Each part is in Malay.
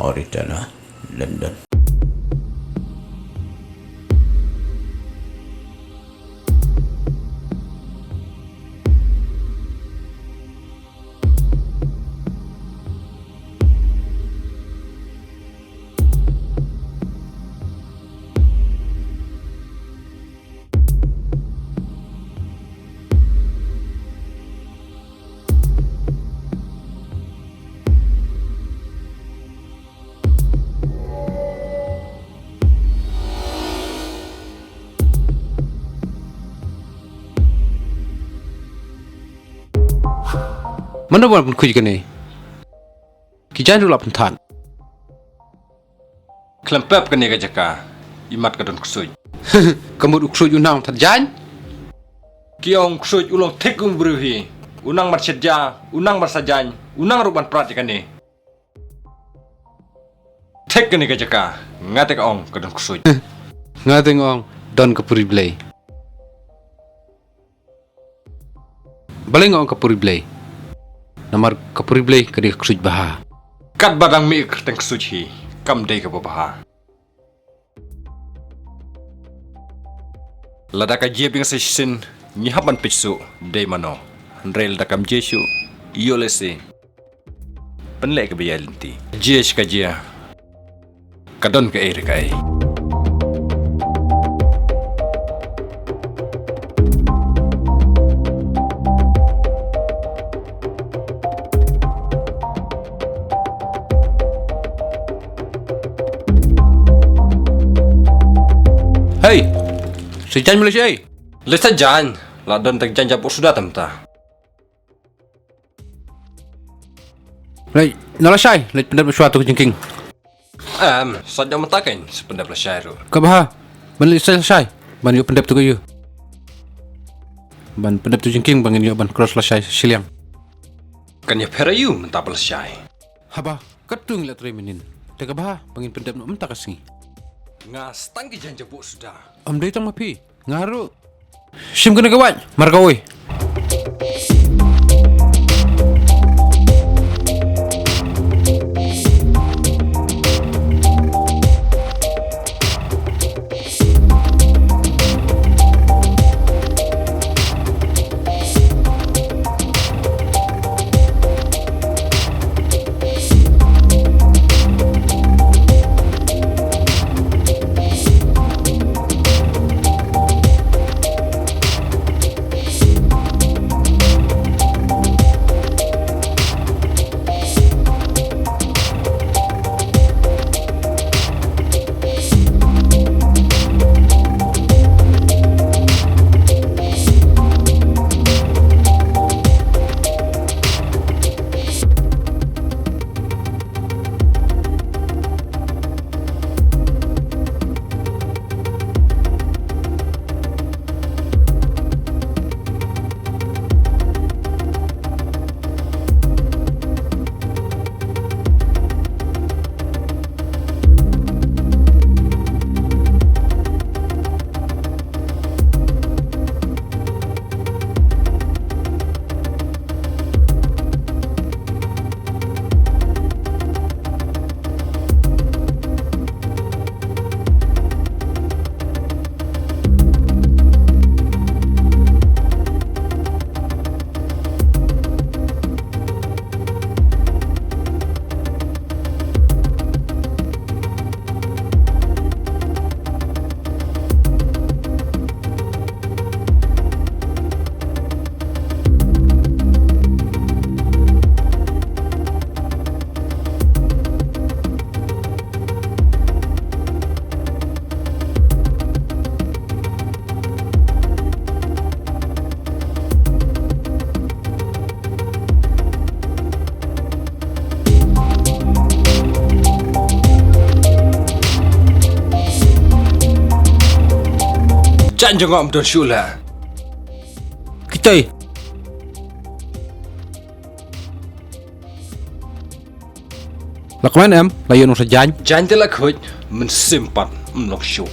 Mauritania, London. Mana buat pun kuj ni? Kijan dulu pun tan. Kelempap kan ni kajaka, imat kadon kusui. Kamu uksuj unang tan jan? Kiong kusui ulong tekung beruhi, unang marsetja, unang marsajan, unang ruban prat kan ni. Tek kan ni kajaka, ngatek ong kadon kusui. Ngateng ong don kapuri blay. Baling ong kapuri blay. Namar kapuri blay kadi kusut baha. Kat badang mi teng kusui hi, kam day ka baha. Lada ka jebing sa sin, nyihapan pitsu day mano. Rel da kam jesu, iolese. Penlek ka bayalinti. Jesh ka jia. Kadon ka ere ka ai. Hey, si jan Malaysia. Lesa jan, la don tak jan japuk sudah tamta. Lai, nala syai, lai pendap suatu jengking. Saja matakan sependap syairu. Kabaha, ban lai syai, ban yo pendap tu kayu. Ban pendap tu jengking bangin yo ban cross la syai siliang. Kan ya perayu mentapal syai. Haba, katung la tre minin. Teka baha, bangin pendap no mentak asingi. Ngas tangki jan japuk sudah. Am day tang mapi, ngaru. Sim kena kawan, markawi. Jan jengok don syula. Kita Lakman em, layan usah jan. Jan telah kuat mensimpan menok syuk.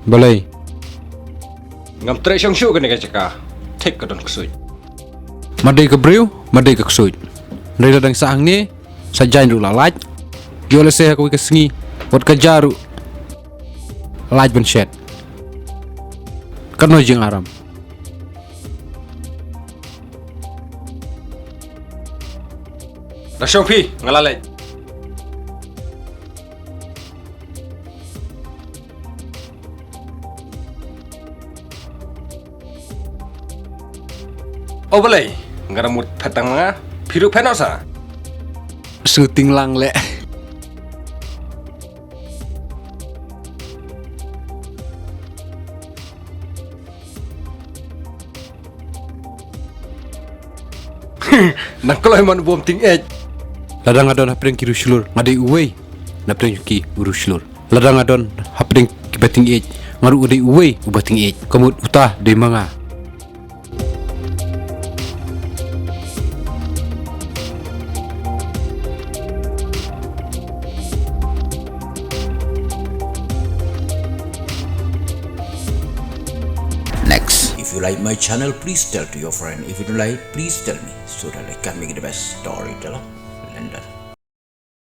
Balai. Ngam trek syuk kan ni kacaka. Tek ke don kusut. Madai ke briu, madai ke kusut. Dari ladang saang ni sajain ru lalaj. Yo le se aku kesengi wat kajaru. Laj ben shet. Kano jeng aram. Rasyong pi ngalalay. Oh balay, ngaramut petang mga piru penosa. Syuting lang le. Nakaloy man bom ting edge. Ladang adon hapring kiru shulur ngadai uwei napring ki uru shulur. Ladang adon hapring kibating ej ngaru udai uwei ubating ej. Kamut utah de manga. Next, if you like my channel, please tell to your friend. If you don't like, please tell me so that I can make the best storyteller. London.